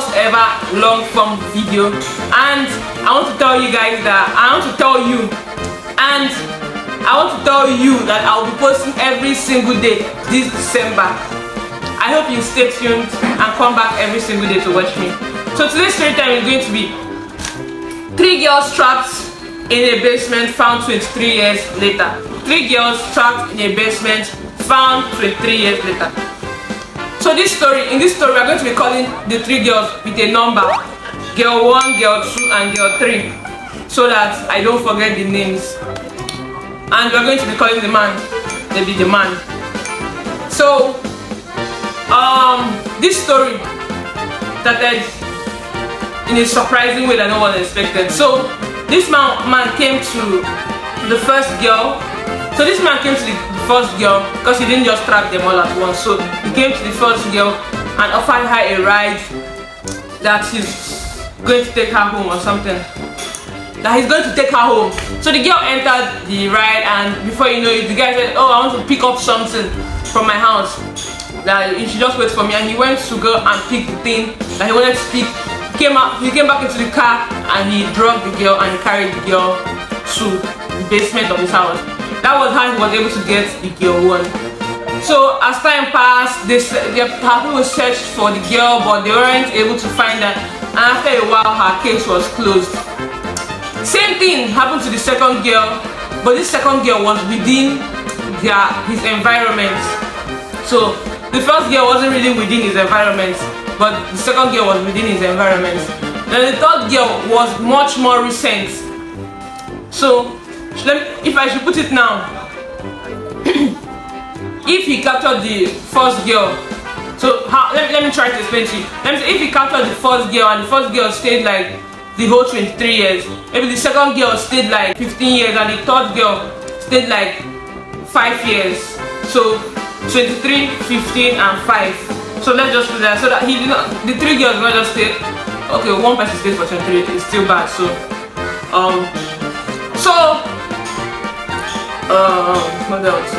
first ever long form video, and I want to tell you guys that I want to tell you that I'll be posting every single day this December. I hope you stay tuned and come back every single day to watch me. So today's story time is going to be 3 girls trapped in a basement found 23 years later. 3 girls trapped in a basement found 23 years later. So in this story we are going to be calling the 3 girls with a number, girl 1, girl 2 and girl 3, so that I don't forget the names. And we are going to be calling the man, maybe the man. So this story started in a surprising way that no one expected. So this man came to the first girl. So this man came to the first girl because he didn't just trap them all at once. So he came to the first girl and offered her a ride, that he's going to take her home or something. That he's going to take her home. So the girl entered the ride, and before you know it, the guy said, "Oh, I want to pick up something from my house. That you should just wait for me." And he went to go and pick the thing that he wanted to pick. He came back into the car and he drugged the girl and carried the girl to the basement of his house. That was how he was able to get the girl 1. So as time passed, the people searched for the girl, but they weren't able to find her. And after a while, her case was closed. Same thing happened to the second girl, but this second girl was within his environment. So the first girl wasn't really within his environment, but the second girl was within his environment. Then the third girl was much more recent. So if I should put it now, if he captured the first girl, so let me try to explain to you. Let me say, if he captured the first girl and the first girl stayed like the whole 23 years, maybe the second girl stayed like 15 years and the third girl stayed like 5 years. So 23, 15 and 5. So let's just do that, so that he did not, the 3 girls will not just stay. Okay, one person stays for 23, it's still bad. So what else?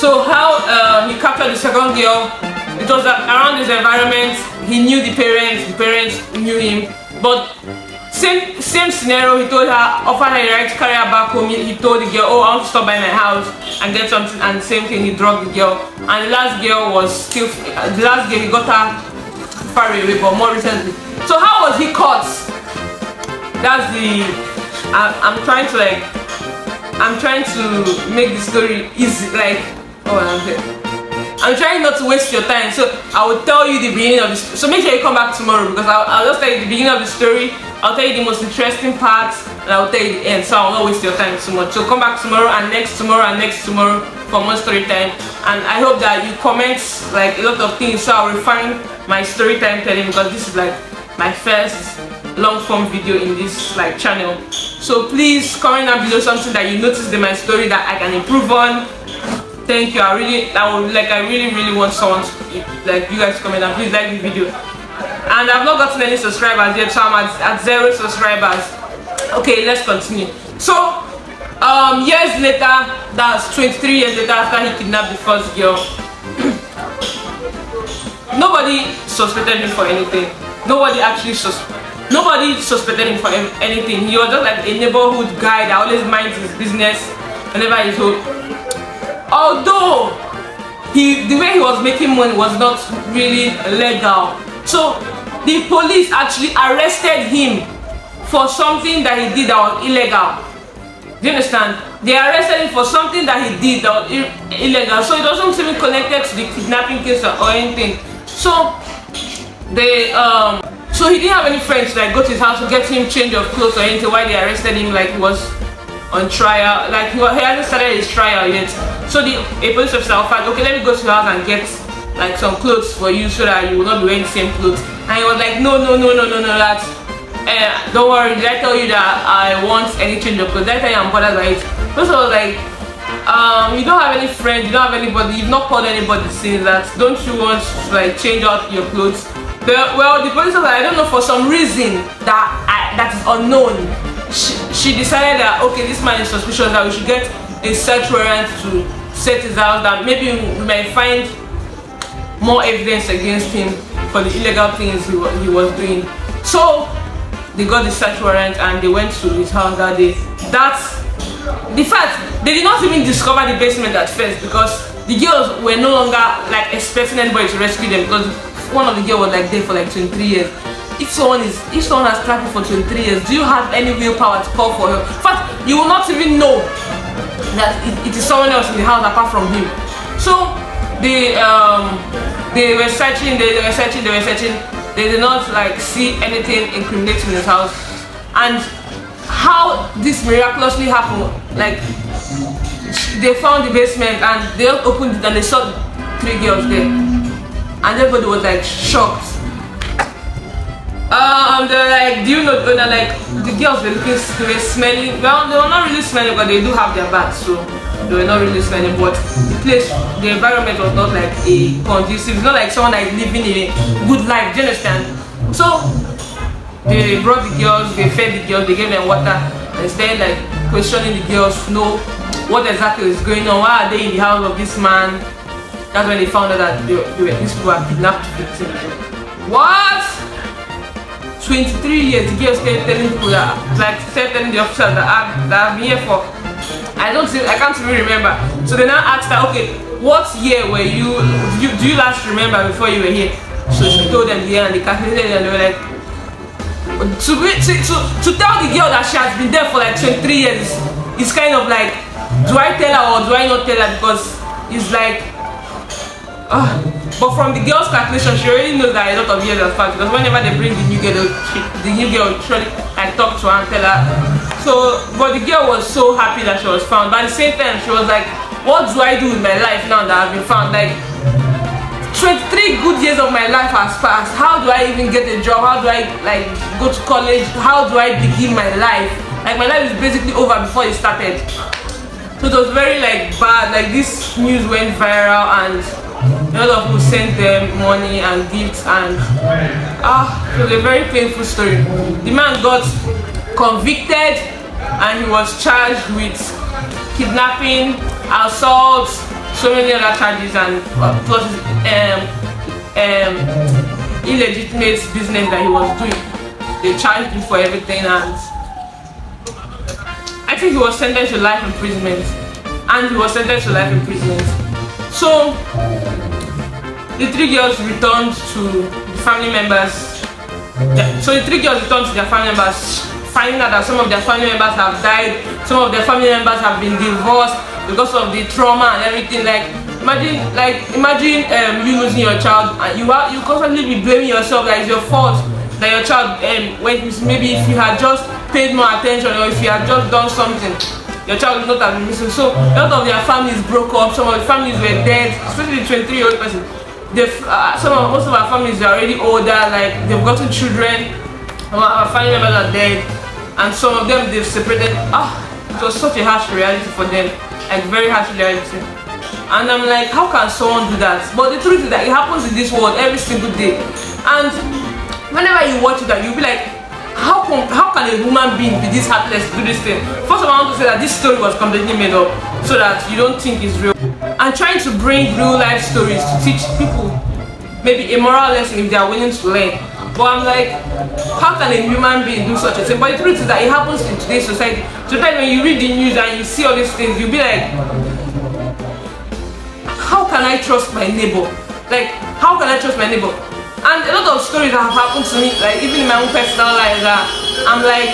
So how he captured the second girl, it was around his environment. He knew the parents knew him. But same scenario, he told her, offered her a ride to carry her back home. He told the girl, "Oh, I want to stop by my house and get something," and the same thing, he drugged the girl. And the last girl he got her far away, but more recently. So how was he caught? That's the I'm trying to make the story easy, like, I'm trying not to waste your time, so I will tell you the beginning of the story. So make sure you come back tomorrow, because I'll just tell you the beginning of the story, I'll tell you the most interesting parts, and I'll tell you the end, so I will not waste your time too much. So come back tomorrow and next tomorrow and next tomorrow for more story time. And I hope that you comment like a lot of things, so I'll refine my story time telling, because this is like my first long form video in this like channel. So please comment down below something that you noticed in my story that I can improve on. Thank you. I really want someone to, like, you guys to comment and please like the video. And I've not gotten any subscribers yet, so I'm at 0 subscribers. Okay, let's continue. So years later, that's 23 years later, after he kidnapped the first girl, nobody suspected him for anything. Nobody suspected him for anything. He was just like a neighborhood guy that always minds his business whenever he's home. Although the way he was making money was not really legal. So the police actually arrested him for something that he did that was illegal. Do you understand? They arrested him for something that he did that was illegal. So it wasn't even connected to the kidnapping case or anything. So so he didn't have any friends to like go to his house to get him change of clothes or anything while they arrested him, like he was on trial, like he hasn't started his trial yet. So a police officer offered, "Okay, let me go to your house and get like some clothes for you so that you will not be wearing the same clothes." And he was like, no, that don't worry, did I tell you that I want any change of clothes? Did I tell you I'm bothered by it? So I was like, you don't have any friends, you don't have anybody, you've not called anybody since that, don't you want to like change out your clothes? Well, the police officer, I don't know, for some reason that is unknown, she decided that, okay, this man is suspicious, that we should get a search warrant to search his house, that maybe we might find more evidence against him for the illegal things he was doing. So they got the search warrant and they went to his house that day. That's the fact. They did not even discover the basement at first because the girls were no longer like expecting anybody to rescue them, because one of the girls was like there for like 23 years. If someone has trapped you for 23 years, do you have any willpower to call for help? In fact, you will not even know that it is someone else in the house apart from him. So they were searching. They did not like see anything incriminating in his house. And how this miraculously happened, like they found the basement and they opened it and they saw 3 girls there, and everybody was like shocked. They're like, do you know? They're like, the girls were looking, they were smelling. Well, they were not really smelling, but they do have their baths, so they were not really smelling. But the environment was not like a conducive. It's not like someone like living a good life. Do you understand? So they brought the girls, they fed the girls, they gave them water. Instead, like questioning the girls to know what exactly is going on. Why are they in the house of this man? That's when they found out that these people were kidnapped victims. What? 23 years, the girl started telling people that, like, started telling the officers that I've been here for, I can't even remember. So they now asked her, okay, what year were do you last remember before you were here? So she told them the year and they calculated it, and they were like, to tell the girl that she has been there for like 23 years, it's kind of like, do I tell her or do I not tell her? Because it's like, but from the girl's calculation, she already knows that a lot of years have passed, because whenever they bring the new girl will surely like talk to her and tell her. So, but the girl was so happy that she was found, but at the same time she was like, what do I do with my life now that I've been found? Like 23 good years of my life has passed. How do I even get a job? How do I like go to college? How do I begin my life? Like my life is basically over before it started. So it was very like bad. Like this news went viral and a lot of people sent them money and gifts, and it was a very painful story. The man got convicted and he was charged with kidnapping, assault, so many other charges, and plus illegitimate business that he was doing. They charged him for everything, and I think he was sentenced to life imprisonment. So the 3 girls returned to the family members. Finding out that some of their family members have died, some of their family members have been divorced because of the trauma and everything. Like imagine you losing your child and you constantly be blaming yourself that it's your fault that your child maybe if you had just paid more attention or if you had just done something, your child would not have been missing. So a lot of their families broke up, some of the families were dead, especially the 23-year-old person. Most of our families are already older, like they've gotten children, our family members are dead, and some of them they've separated. It was such a harsh reality for them, like very harsh reality. And I'm like, how can someone do that? But the truth is that it happens in this world every single day. And whenever you watch it, you'll be like, how can a human being be this heartless to do this thing? First of all, I want to say that this story was completely made up so that you don't think it's real. I'm trying to bring real life stories to teach people maybe a moral lesson if they are willing to learn. But I'm like, how can a human being do such a thing? But the truth is that it happens in today's society. Sometimes when you read the news and you see all these things, you'll be like, how can I trust my neighbor? Like, how can I trust my neighbor? And a lot of stories that have happened to me, like even in my own personal life, that I'm like,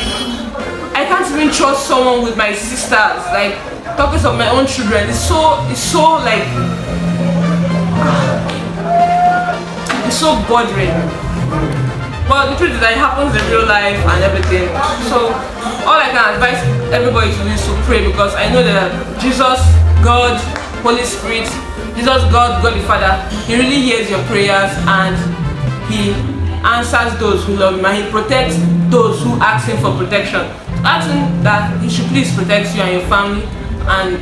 I can't even trust someone with my sisters. Like, talking of my own children, it's so like, it's so bothering. But the truth is that it happens in real life and everything. So all I can advise everybody to do is to pray, because I know that Jesus, God, Holy Spirit, Jesus, God the Father, He really hears your prayers and He answers those who love Him, and He protects those who ask Him for protection. Ask Him that He should please protect you and your family, and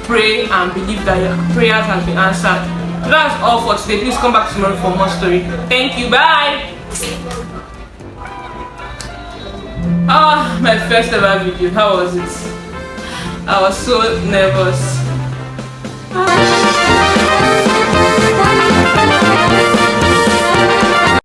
pray and believe that your prayers have been answered. So that's all for today. Please come back tomorrow for more story. Thank you. Bye. My first ever video. How was it? I was so nervous.